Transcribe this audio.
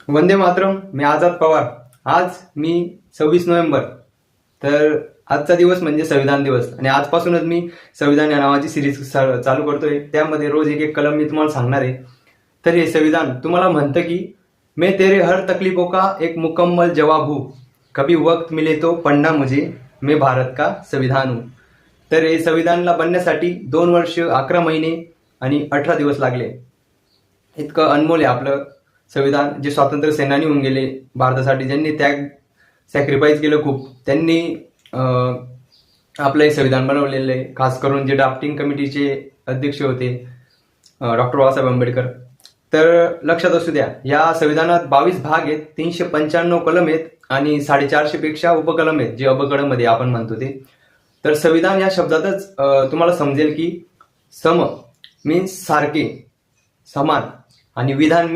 वंदे मातरम. मी आझाद पवार. आज मी 26 नोव्हेंबर. तर आजचा दिवस म्हणजे संविधान दिवस आणि आजपासूनच मी संविधान या नावाची सिरीज चालू करतोय. त्यामध्ये रोज एक एक कलम मी तुम्हाला सांगणार आहे. तर हे संविधान तुम्हाला म्हणतं की मैं तेरे हर तकलीफों का एक मुकम्मल जवाब हूँ, कभी वक्त मिले तो पढ़ना मुझे, मैं भारत का संविधान हूँ. तर हे संविधानला बनण्यासाठी 2 वर्ष 11 महिने आणि 18 दिवस लागले. इतकं अनमोल आहे आपलं संविधान. जे स्वातंत्र्य सेनानी होऊन गेले भारतासाठी, ज्यांनी त्याग सॅक्रिफाईस केलं खूप, त्यांनी आपलं हे संविधान बनवलेलं आहे. खास करून जे ड्राफ्टिंग कमिटीचे अध्यक्ष होते डॉक्टर बाबासाहेब आंबेडकर. तर लक्षात असू द्या, या संविधानात 22 भाग आहेत, 395 कलम आहेत आणि 450 पेक्षा उपकलम आहेत, जे अपकलम आपण म्हणतो ते. तर संविधान या शब्दातच तुम्हाला समजेल की सम मीन्स सारखे, समान, आणि विधान मीन्स